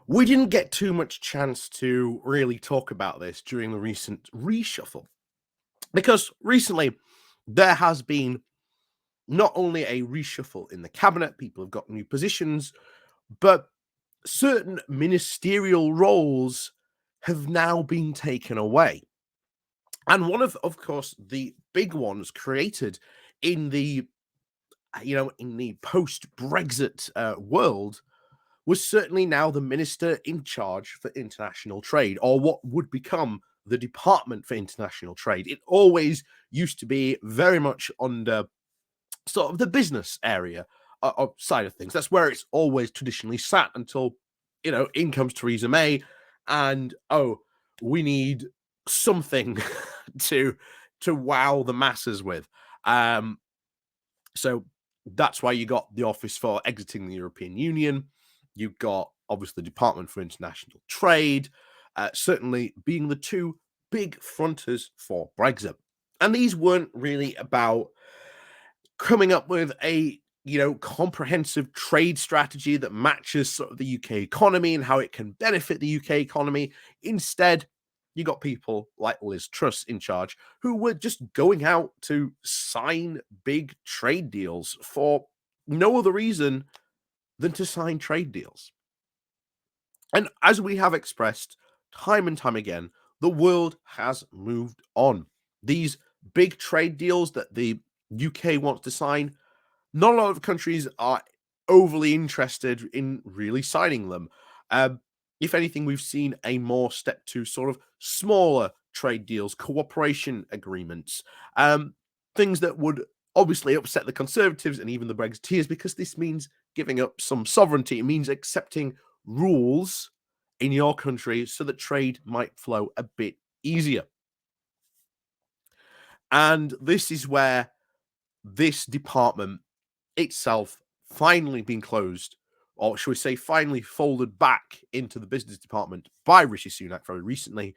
We didn't get too much chance to really talk about this during the recent reshuffle because recently there has been not only a reshuffle in the cabinet, people have got new positions, but certain ministerial roles have now been taken away. And one of course, the big ones created in the in the post Brexit world was certainly now the minister in charge for international trade, or what would become the Department for International Trade. It always used to be very much under sort of the business area side of things. That's where it's always traditionally sat until, in comes Theresa May, and we need something to wow the masses with. So that's why you got the Office for Exiting the European Union. You've got obviously the Department for International Trade, certainly being the two big fronters for Brexit. And these weren't really about coming up with a comprehensive trade strategy that matches sort of the UK economy and how it can benefit the UK economy. Instead, you got people like Liz Truss in charge who were just going out to sign big trade deals for no other reason than to sign trade deals. And as we have expressed time and time again, the world has moved on. These big trade deals that the UK wants to sign, not a lot of countries are overly interested in really signing them. If anything, we've seen a more step to sort of smaller trade deals, cooperation agreements, things that would obviously upset the Conservatives and even the Brexiteers because this means giving up some sovereignty. It means accepting rules in your country so that trade might flow a bit easier. And this is where this department itself finally been closed, or should we say, finally folded back into the business department by Rishi Sunak very recently,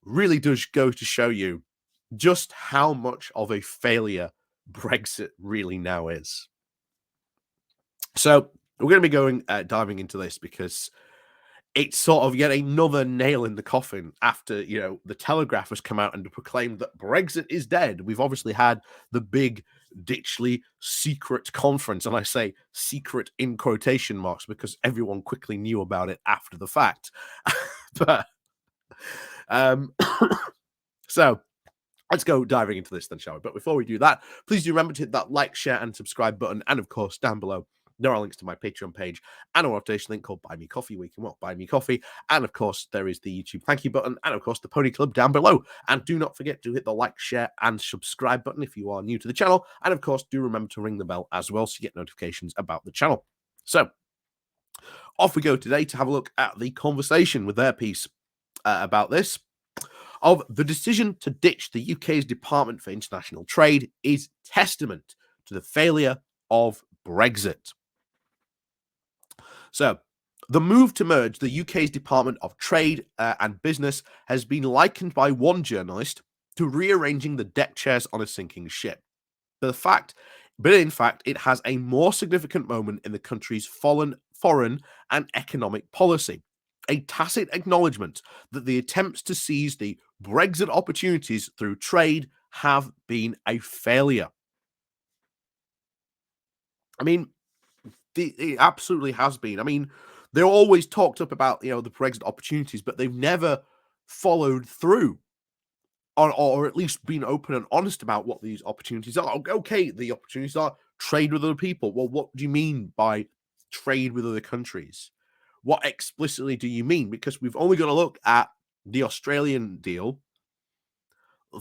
really does go to show you just how much of a failure Brexit really now is. So we're going to be going diving into this because it's sort of yet another nail in the coffin after, the Telegraph has come out and proclaimed that Brexit is dead. We've obviously had the big Ditchley secret conference, and I say secret in quotation marks because everyone quickly knew about it after the fact. But so let's go diving into this then, shall we? But before we do that, please do remember to hit that like, share, and subscribe button. And of course, down below, there are links to my Patreon page and a rotation link called Buy Me Coffee, where you can buy me coffee. And of course, there is the YouTube thank you button, and of course, the Pony Club down below. And do not forget to hit the like, share, and subscribe button if you are new to the channel. And of course, do remember to ring the bell as well so you get notifications about the channel. So, off we go today to have a look at the conversation with their piece about this. Of the decision to ditch the UK's Department for International Trade is testament to the failure of Brexit. So, the move to merge the UK's Department of Trade and Business has been likened by one journalist to rearranging the deck chairs on a sinking ship. But in fact, it has a more significant moment in the country's foreign and economic policy. A tacit acknowledgement that the attempts to seize the Brexit opportunities through trade have been a failure. I mean, it absolutely has been. I mean, they're always talked up about, the Brexit opportunities, but they've never followed through or at least been open and honest about what these opportunities are. Okay, the opportunities are trade with other people. Well, what do you mean by trade with other countries? What explicitly do you mean? Because we've only got to look at the Australian deal.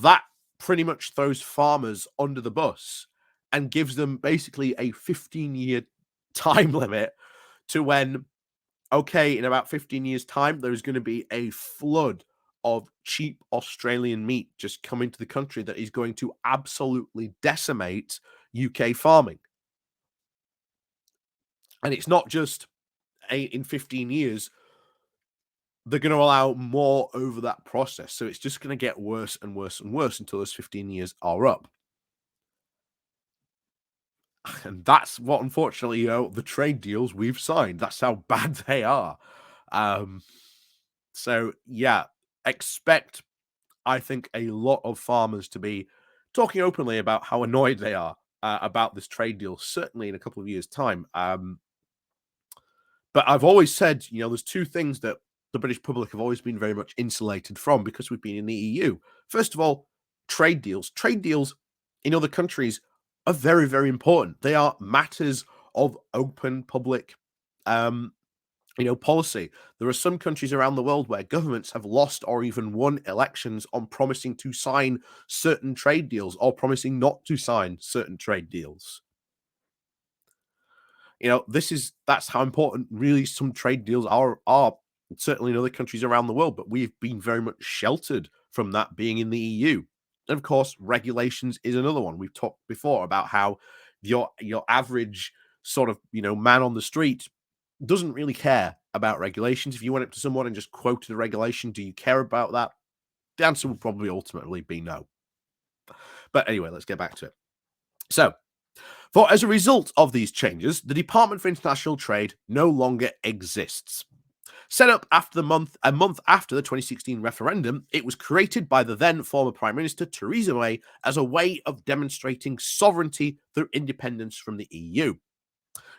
That pretty much throws farmers under the bus and gives them basically a 15-year time limit to when, okay, in about 15 years' time, there's going to be a flood of cheap Australian meat just coming to the country that is going to absolutely decimate UK farming. And it's not just in 15 years, they're going to allow more over that process. So it's just going to get worse and worse and worse until those 15 years are up. And that's what, unfortunately, the trade deals we've signed. That's how bad they are. Um, so yeah, expect, I think, a lot of farmers to be talking openly about how annoyed they are about this trade deal, certainly in a couple of years' time. But I've always said, there's two things that the British public have always been very much insulated from because we've been in the EU. First of all, trade deals. Trade deals in other countries are very, very important. They are matters of open public um, policy. There are some countries around the world where governments have lost or even won elections on promising to sign certain trade deals or promising not to sign certain trade deals. That's how important really some trade deals are certainly in other countries around the world, but we've been very much sheltered from that being in the EU. And of course, regulations is another one. We've talked before about how your average sort of, man on the street doesn't really care about regulations. If you went up to someone and just quoted a regulation, do you care about that? The answer would probably ultimately be no. But anyway, let's get back to it. So, for as a result of these changes, the Department for International Trade no longer exists. Set up after a month after the 2016 referendum, it was created by the then former Prime Minister Theresa May as a way of demonstrating sovereignty through independence from the EU.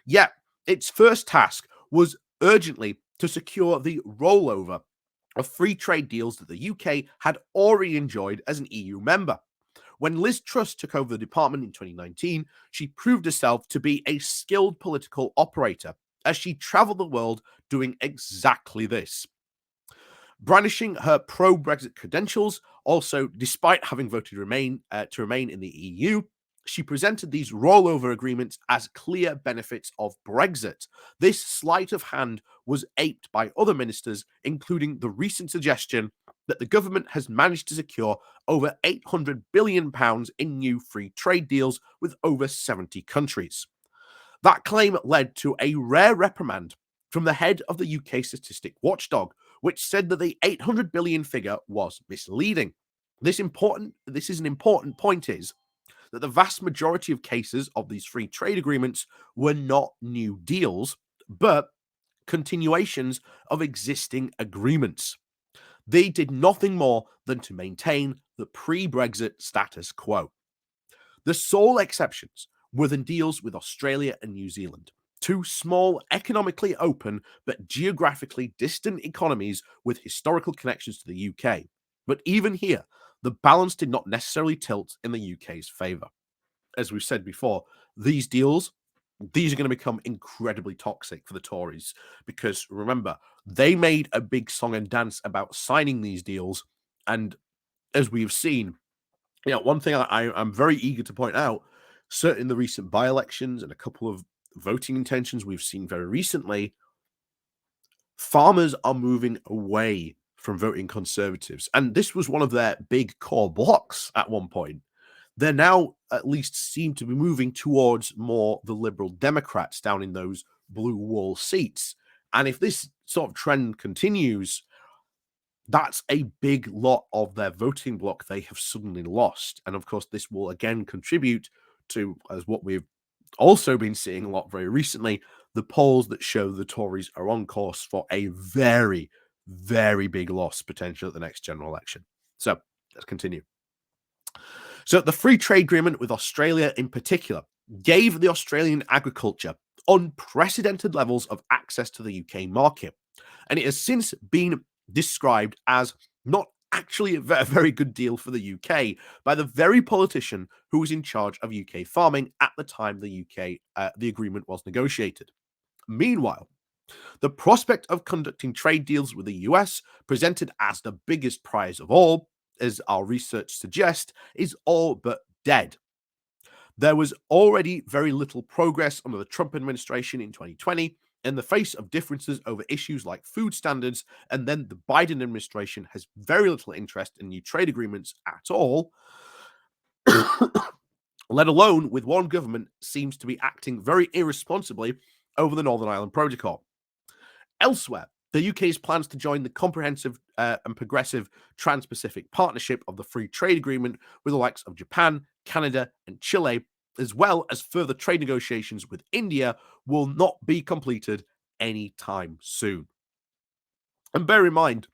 Yet, its first task was urgently to secure the rollover of free trade deals that the UK had already enjoyed as an EU member. When Liz Truss took over the department in 2019, she proved herself to be a skilled political operator as she traveled the world doing exactly this. Brandishing her pro-Brexit credentials, also despite having voted to remain in the EU, she presented these rollover agreements as clear benefits of Brexit. This sleight of hand was aped by other ministers, including the recent suggestion that the government has managed to secure over £800 billion in new free trade deals with over 70 countries. That claim led to a rare reprimand from the head of the UK statistic watchdog, which said that the 800 billion figure was misleading. This is an important point is that the vast majority of cases of these free trade agreements were not new deals, but continuations of existing agreements. They did nothing more than to maintain the pre-Brexit status quo. The sole exceptions were the deals with Australia and New Zealand, two small, economically open, but geographically distant economies with historical connections to the UK. But even here, the balance did not necessarily tilt in the UK's favour. As we've said before, these are going to become incredibly toxic for the Tories because remember, they made a big song and dance about signing these deals. And as we've seen, one thing I'm very eager to point out, certainly in the recent by-elections and a couple of voting intentions we've seen very recently, farmers are moving away from voting Conservatives. And this was one of their big core blocks at one point. They're now at least seem to be moving towards more the Liberal Democrats down in those blue wall seats. And if this sort of trend continues, that's a big lot of their voting bloc they have suddenly lost. And of course, this will again contribute to, as what we've also been seeing a lot very recently, the polls that show the Tories are on course for a very, very big loss potential at the next general election. So let's continue. So the free trade agreement with Australia in particular gave the Australian agriculture unprecedented levels of access to the UK market. And it has since been described as not actually a very good deal for the UK by the very politician who was in charge of UK farming at the time the agreement was negotiated. Meanwhile, the prospect of conducting trade deals with the US, presented as the biggest prize of all, as our research suggests, is all but dead. There was already very little progress under the Trump administration in 2020 in the face of differences over issues like food standards, and then the Biden administration has very little interest in new trade agreements at all, let alone with one government seems to be acting very irresponsibly over the Northern Ireland Protocol. Elsewhere, the UK's plans to join the comprehensive and progressive Trans-Pacific Partnership of the Free Trade Agreement with the likes of Japan, Canada, and Chile, as well as further trade negotiations with India, will not be completed anytime soon. And bear in mind,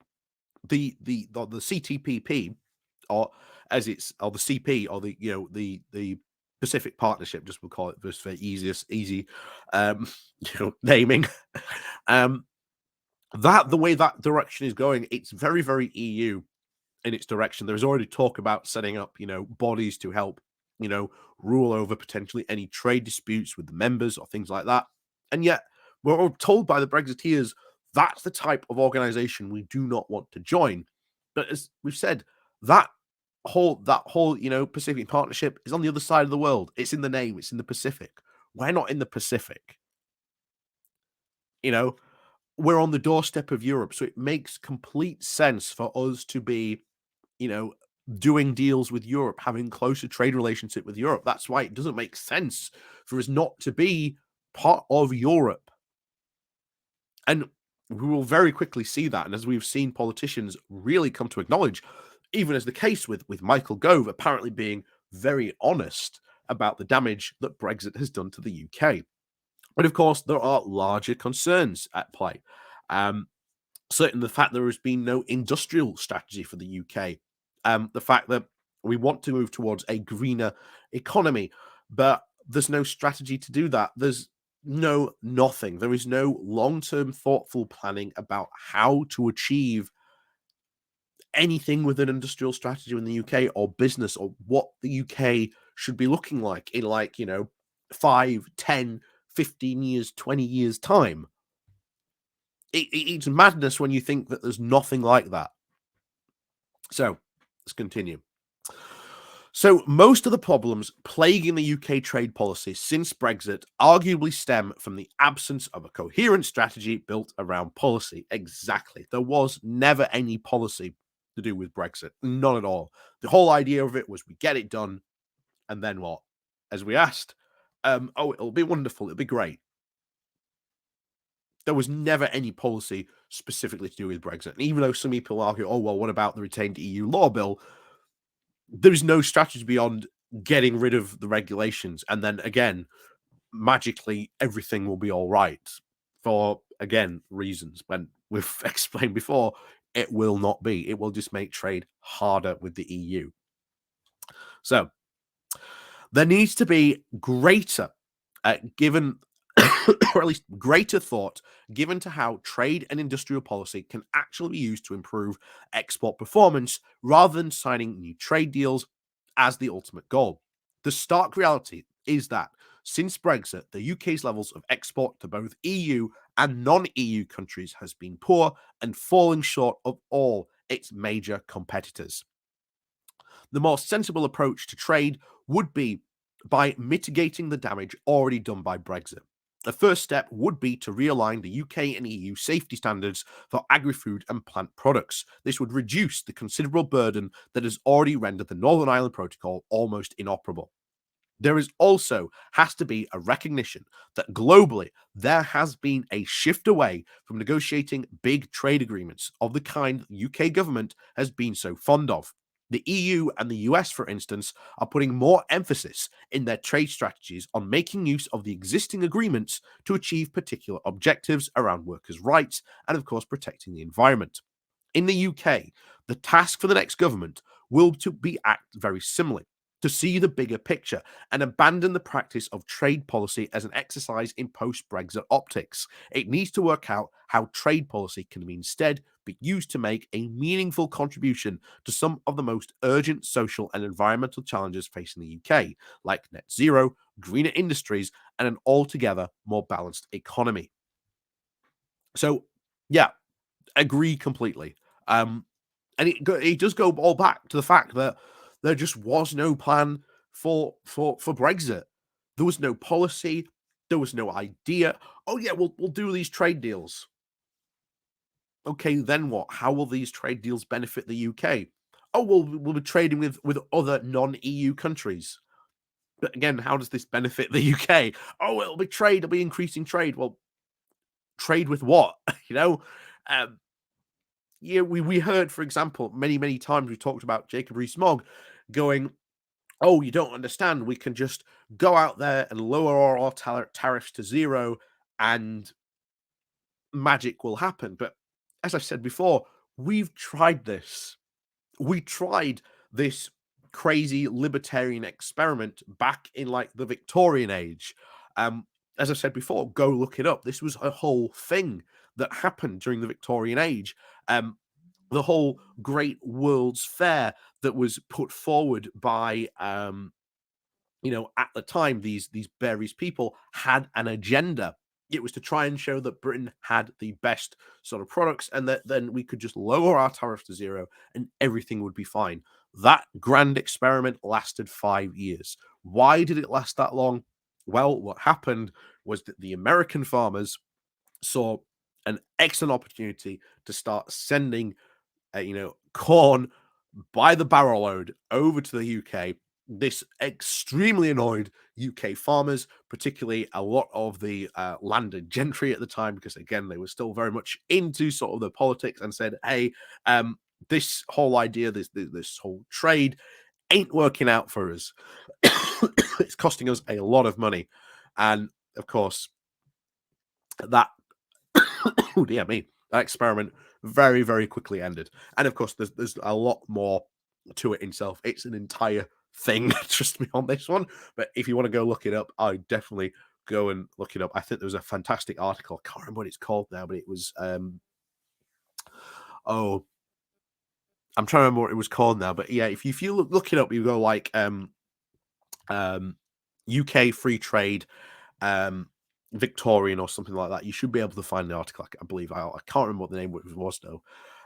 the CTPP, or as it's or the CP, or the Pacific Partnership, just we'll call it just for easy um, naming. um, that the way that direction is going, it's very, very EU in its direction. There's already talk about setting up, bodies to help, rule over potentially any trade disputes with the members or things like that. And yet, we're all told by the Brexiteers that's the type of organization we do not want to join. But as we've said, that that whole Pacific Partnership is on the other side of the world. It's in the name. It's in the Pacific. We're not in the Pacific. You know, we're on the doorstep of Europe, so it makes complete sense for us to be you know, doing deals with Europe, having closer trade relationship with Europe. That's why it doesn't make sense for us not to be part of Europe. And we will very quickly see that. And as we've seen politicians really come to acknowledge, even as the case with Michael Gove apparently being very honest about the damage that Brexit has done to the UK. But of course, there are larger concerns at play. Um, Certainly the fact there has been no industrial strategy for the UK, the fact that we want to move towards a greener economy, but there's no strategy to do that. There's nothing. There is no long-term thoughtful planning about how to achieve anything with an industrial strategy in the UK, or business, or what the UK should be looking like in 5, 10, 15 years, 20 years time. It's madness when you think that there's nothing like that. So let's continue. So, most of the problems plaguing the UK trade policy since Brexit arguably stem from the absence of a coherent strategy built around policy. Exactly. There was never any policy to do with Brexit. None at all. The whole idea of it was we get it done, and then what? As we asked, oh, it'll be wonderful. It'll be great. There was never any policy specifically to do with Brexit. And even though some people argue, oh, well, what about the retained EU law bill? There is no strategy beyond getting rid of the regulations. And then again, magically, everything will be all right for, again, reasons when we've explained before, it will not be. It will just make trade harder with the EU. So there needs to be greater, given, or at least greater thought given to how trade and industrial policy can actually be used to improve export performance rather than signing new trade deals as the ultimate goal. The stark reality is that since Brexit, the UK's levels of export to both EU and non EU countries has been poor and falling short of all its major competitors. The more sensible approach to trade would be by mitigating the damage already done by Brexit. The first step would be to realign the UK and EU safety standards for agri-food and plant products. This would reduce the considerable burden that has already rendered the Northern Ireland Protocol almost inoperable. There is also has to be a recognition that globally there has been a shift away from negotiating big trade agreements of the kind the UK government has been so fond of. The EU and the US, for instance, are putting more emphasis in their trade strategies on making use of the existing agreements to achieve particular objectives around workers' rights and, of course, protecting the environment. In the UK, the task for the next government will to be act very similarly, to see the bigger picture and abandon the practice of trade policy as an exercise in post-Brexit optics. It needs to work out how trade policy can be instead be used to make a meaningful contribution to some of the most urgent social and environmental challenges facing the UK, like net zero, greener industries, and an altogether more balanced economy. So, yeah, agree completely. And it does go all back to the fact that there just was no plan for Brexit. There was no policy. There was no idea. Oh yeah, we'll do these trade deals. Okay, then what? How will these trade deals benefit the UK? Oh, we'll be trading with other non-EU countries. But again, how does this benefit the UK? Oh, it'll be trade. It'll be increasing trade. Well, trade with what? you know, um, yeah, we heard, for example, many times we talked about Jacob Rees-Mogg going, "Oh, you don't understand. We can just go out there and lower our tariffs to zero, and magic will happen." But as I said before, we've tried this. We tried this crazy libertarian experiment back in like the Victorian age. Um, as I said before, go look it up. This was a whole thing that happened during the Victorian age. The whole Great World's Fair that was put forward by at the time, these various people had an agenda. It was to try and show that Britain had the best sort of products, and that then we could just lower our tariffs to zero and everything would be fine. That grand experiment lasted 5 years. Why did it last that long? Well, what happened was that the American farmers saw an excellent opportunity to start sending corn by the barrel load over to the UK. This extremely annoyed UK farmers, particularly a lot of the landed gentry at the time, because again, they were still very much into sort of the politics, and said, hey, this whole idea, this whole trade ain't working out for us. It's costing us a lot of money. And of course, that oh dear me, that experiment very, very quickly ended. And of course, there's a lot more to it itself. It's an entire thing, trust me on this one. But if you want to go look it up, I definitely go and look it up. I think there was a fantastic article. I can't remember what it's called now, but it was oh, I'm trying to remember what it was called now. But yeah, if you look it up, you go like UK free trade Victorian or something like that. You should be able to find the article. I believe I can't remember what the name was though,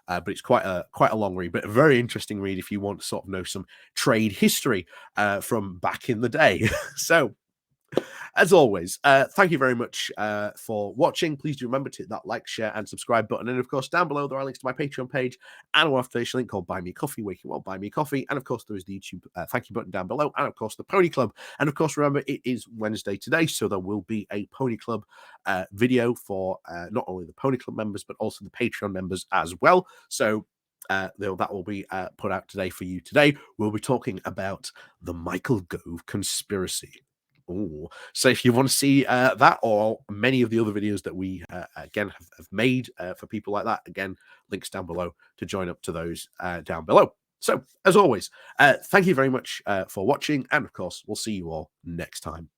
but it's quite a long read, but a very interesting read if you want to sort of know some trade history from back in the day. So, as always, thank you very much for watching. Please do remember to hit that like, share, and subscribe button. And of course, down below there are links to my Patreon page and a affiliation link called Buy Me a Coffee, where you can buy me a coffee. And of course, there is the YouTube thank you button down below, and of course, the Pony Club. And of course, remember it is Wednesday today, so there will be a Pony Club video for not only the Pony Club members but also the Patreon members as well. So that will be put out today for you. Today, we'll be talking about the Michael Gove conspiracy. Ooh. So if you want to see that or many of the other videos that we again have made for people like that, again, links down below to join up to those down below. So as always, thank you very much for watching, and of course, we'll see you all next time.